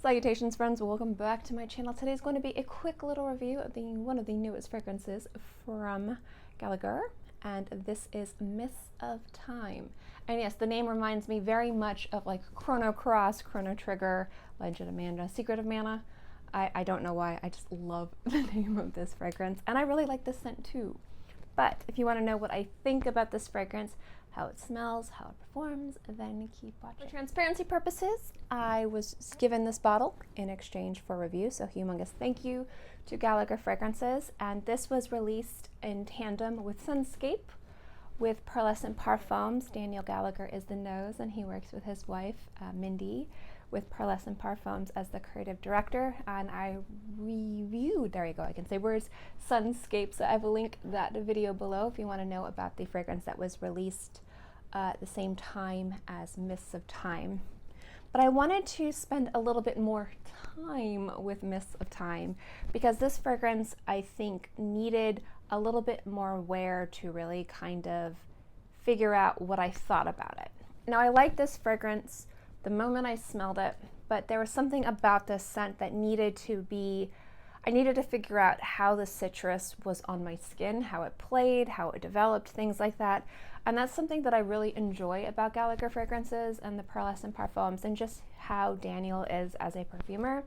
Salutations friends, welcome back to my channel. Today's going to be a quick little review of one of the newest fragrances from Gallagher, and this is Mists of Time. And yes, the name reminds me very much of like Chrono Cross, Chrono Trigger, Legend of Mana, Secret of Mana. I don't know why, I just love the name of this fragrance, and I really like this scent too. But if you want to know what I think about this fragrance, how it smells, how it performs, then keep watching. For transparency purposes, I was given this bottle in exchange for review, so humongous thank you to Gallagher Fragrances. And this was released in tandem with Sunscape, with Pearlescent Parfums. Daniel Gallagher is the nose, and he works with his wife, Mindy, with Pearlescent Parfums as the creative director. And I reviewed, there you go, I can say words, Sunscape. So I will link that video below if you want to know about the fragrance that was released at the same time as Mists of Time. But I wanted to spend a little bit more time with Mists of Time because this fragrance, I think, needed a little bit more wear to really kind of figure out what I thought about it. Now, I like this fragrance the moment I smelled it, but there was something about this scent that needed to be, I needed to figure out how the citrus was on my skin, how it played, how it developed, things like that. And that's something that I really enjoy about Gallagher Fragrances and the Pearlescent Parfums, and just how Daniel is as a perfumer.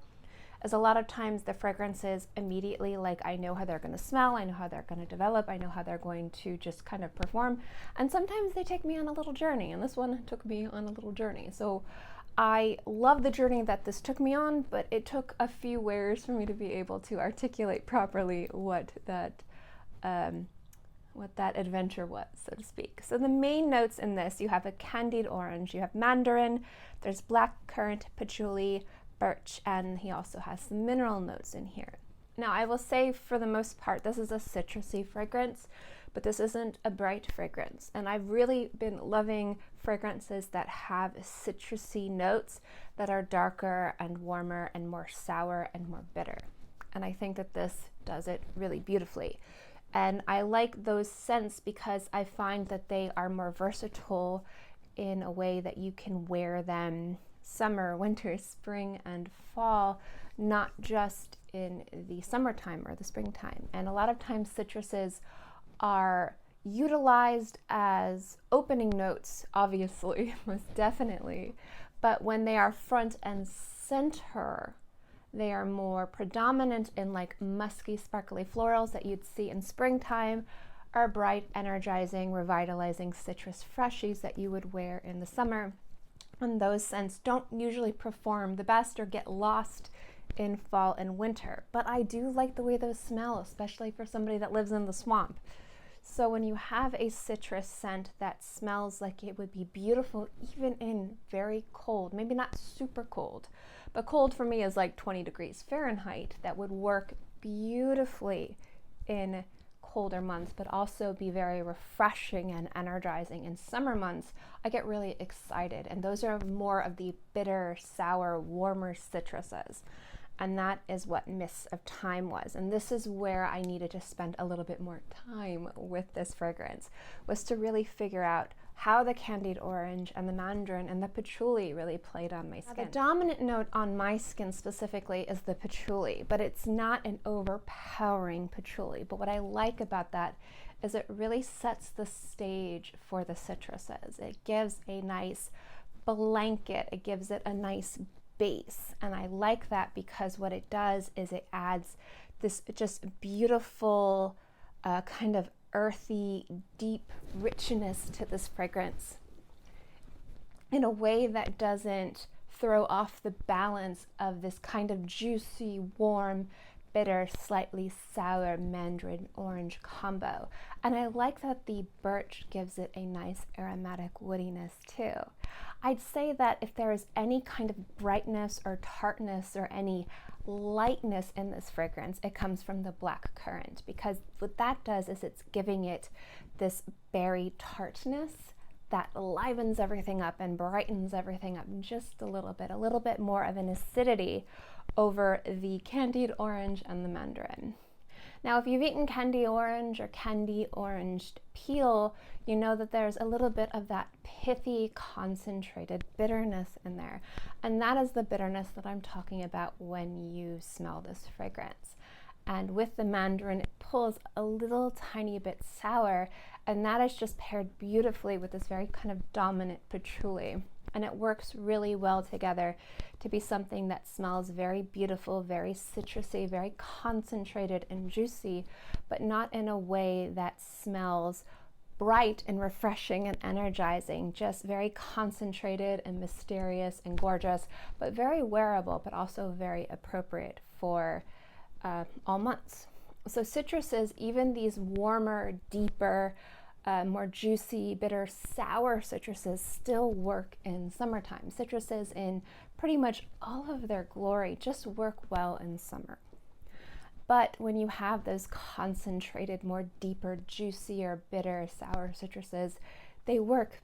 As a lot of times the fragrances immediately, like, I know how they're going to smell, I know how they're going to develop, I know how they're going to just kind of perform, and sometimes they take me on a little journey, and this one took me on a little journey. So I love the journey that this took me on, but it took a few wears for me to be able to articulate properly what that adventure was, so to speak. So the main notes in this, you have a candied orange, you have mandarin, there's black currant, patchouli, birch, and he also has some mineral notes in here. Now, I will say for the most part, this is a citrusy fragrance, but this isn't a bright fragrance. And I've really been loving fragrances that have citrusy notes that are darker and warmer and more sour and more bitter. And I think that this does it really beautifully. And I like those scents because I find that they are more versatile in a way that you can wear them summer, winter, spring, and fall, not just in the summertime or the springtime. And a lot of times citruses are utilized as opening notes, obviously, most definitely, but when they are front and center, they are more predominant in like musky, sparkly florals that you'd see in springtime, or bright, energizing, revitalizing citrus freshies that you would wear in the summer. And those scents don't usually perform the best or get lost in fall and winter. But I do like the way those smell, especially for somebody that lives in the swamp. So when you have a citrus scent that smells like it would be beautiful even in very cold, maybe not super cold, but cold for me is like 20 degrees Fahrenheit, that would work beautifully in colder months, but also be very refreshing and energizing in summer months, I get really excited. And those are more of the bitter, sour, warmer citruses. And that is what Mists of Time was. And this is where I needed to spend a little bit more time with this fragrance, was to really figure out how the candied orange and the mandarin and the patchouli really played on my skin. Now, the dominant note on my skin specifically is the patchouli, but it's not an overpowering patchouli. But what I like about that is it really sets the stage for the citruses. It gives a nice blanket, it gives it a nice base, and I like that because what it does is it adds this just beautiful kind of earthy, deep richness to this fragrance in a way that doesn't throw off the balance of this kind of juicy, warm, bitter, slightly sour mandarin orange combo. And I like that the birch gives it a nice aromatic woodiness too. I'd say that if there is any kind of brightness or tartness or any lightness in this fragrance, it comes from the black currant, because what that does is it's giving it this berry tartness that livens everything up and brightens everything up just a little bit more of an acidity over the candied orange and the mandarin. Now, if you've eaten candy orange or candy orange peel, you know that there's a little bit of that pithy, concentrated bitterness in there. And that is the bitterness that I'm talking about when you smell this fragrance. And with the mandarin, it pulls a little tiny bit sour, and that is just paired beautifully with this very kind of dominant patchouli. And it works really well together to be something that smells very beautiful, very citrusy, very concentrated and juicy, but not in a way that smells bright and refreshing and energizing, just very concentrated and mysterious and gorgeous, but very wearable, but also very appropriate for all months. So citruses, even these warmer, deeper, more juicy, bitter, sour citruses still work in summertime. Citruses in pretty much all of their glory just work well in summer. But when you have those concentrated, more deeper, juicier, bitter, sour citruses, they work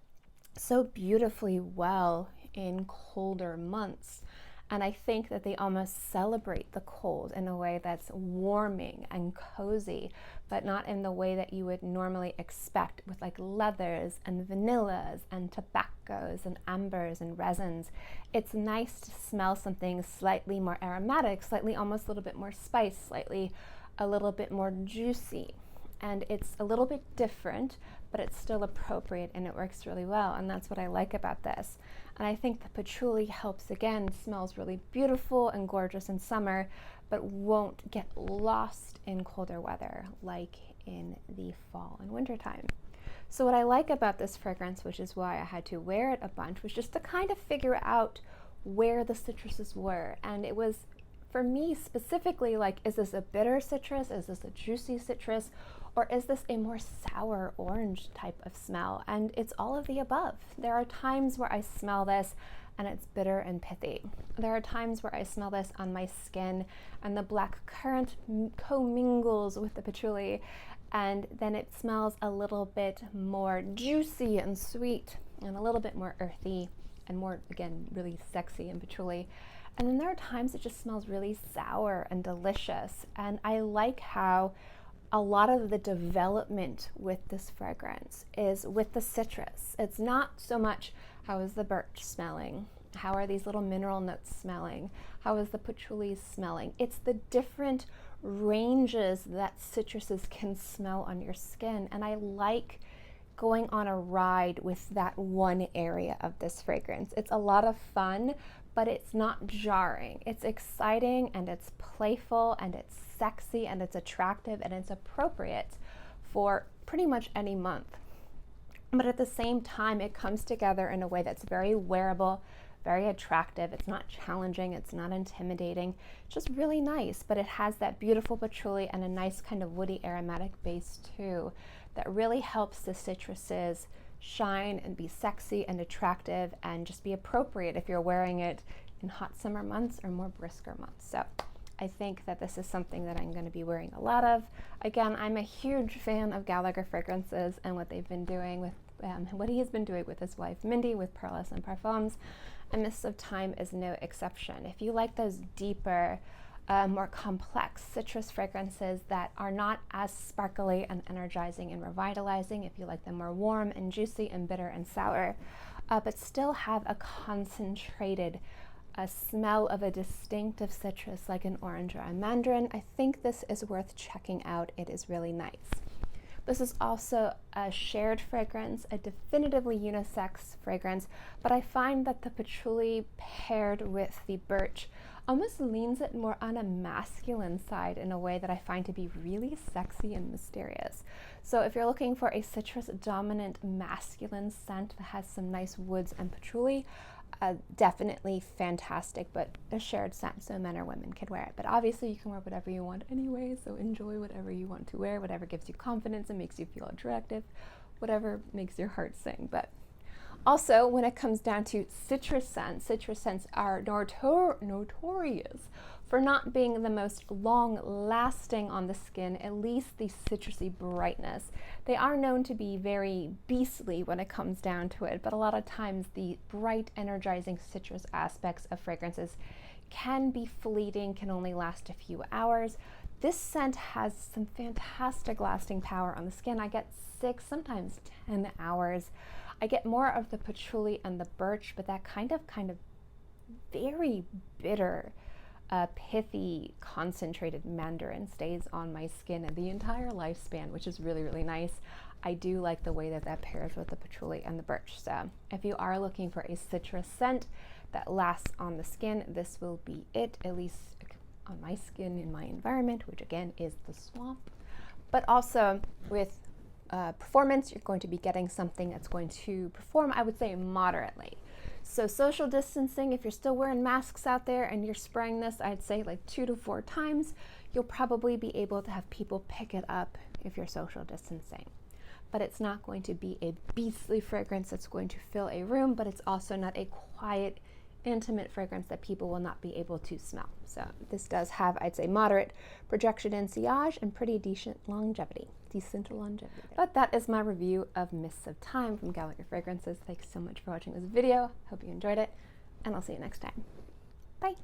so beautifully well in colder months. And I think that they almost celebrate the cold in a way that's warming and cozy, but not in the way that you would normally expect with like leathers and vanillas and tobaccos and ambers and resins. It's nice to smell something slightly more aromatic, slightly almost a little bit more spice, slightly a little bit more juicy. And it's a little bit different, but it's still appropriate and it works really well. And that's what I like about this. And I think the patchouli helps, again, smells really beautiful and gorgeous in summer, but won't get lost in colder weather like in the fall and winter time. So what I like about this fragrance, which is why I had to wear it a bunch, was just to kind of figure out where the citruses were. And it was, for me specifically, like, is this a bitter citrus? Is this a juicy citrus? Or is this a more sour orange type of smell? And it's all of the above. There are times where I smell this and it's bitter and pithy. There are times where I smell this on my skin and the black currant co-mingles with the patchouli, and then it smells a little bit more juicy and sweet and a little bit more earthy and more, again, really sexy and patchouli. And then there are times it just smells really sour and delicious. And I like how a lot of the development with this fragrance is with the citrus. It's not so much how is the birch smelling, how are these little mineral notes smelling, how is the patchouli smelling. It's the different ranges that citruses can smell on your skin, and I like going on a ride with that one area of this fragrance. It's a lot of fun, but it's not jarring. It's exciting and it's playful and it's sexy and it's attractive and it's appropriate for pretty much any month. But at the same time, it comes together in a way that's very wearable, very attractive. It's not challenging, it's not intimidating, it's just really nice, but it has that beautiful patchouli and a nice kind of woody aromatic base too that really helps the citruses shine and be sexy and attractive and just be appropriate if you're wearing it in hot summer months or more brisker months. So I think that this is something that I'm going to be wearing a lot of. Again, I'm a huge fan of Gallagher Fragrances and what they've been doing with what he has been doing with his wife Mindy with Perles and Parfums, and Mists of Time is no exception. If you like those deeper, more complex citrus fragrances that are not as sparkly and energizing and revitalizing, if you like them more warm and juicy and bitter and sour, but still have a concentrated smell of a distinctive citrus like an orange or a mandarin, I think this is worth checking out. It is really nice. This is also a shared fragrance, a definitively unisex fragrance, but I find that the patchouli paired with the birch almost leans it more on a masculine side in a way that I find to be really sexy and mysterious. So if you're looking for a citrus dominant masculine scent that has some nice woods and patchouli, definitely fantastic, but a shared scent, so men or women can wear it. But obviously you can wear whatever you want anyway, so enjoy whatever you want to wear, whatever gives you confidence and makes you feel attractive, whatever makes your heart sing. But also, when it comes down to citrus scents are notorious for not being the most long-lasting on the skin, at least the citrusy brightness. They are known to be very beastly when it comes down to it, but a lot of times the bright, energizing citrus aspects of fragrances can be fleeting, can only last a few hours. This scent has some fantastic lasting power on the skin. I get 6, sometimes 10 hours. I get more of the patchouli and the birch, but that kind of very bitter, pithy, concentrated mandarin stays on my skin the entire lifespan, which is really, really nice. I do like the way that that pairs with the patchouli and the birch. So if you are looking for a citrus scent that lasts on the skin, this will be it, at least on my skin in my environment, which again is the swamp. But also with performance, you're going to be getting something that's going to perform, I would say, moderately. So social distancing, if you're still wearing masks out there and you're spraying this, I'd say like 2 to 4 times, you'll probably be able to have people pick it up if you're social distancing. But it's not going to be a beastly fragrance that's going to fill a room, but it's also not a quiet, intimate fragrance that people will not be able to smell. So this does have, I'd say, moderate projection and sillage and pretty decent longevity. But that is my review of Mists of Time from Gallagher Fragrances. Thanks so much for watching this video. Hope you enjoyed it, and I'll see you next time. Bye.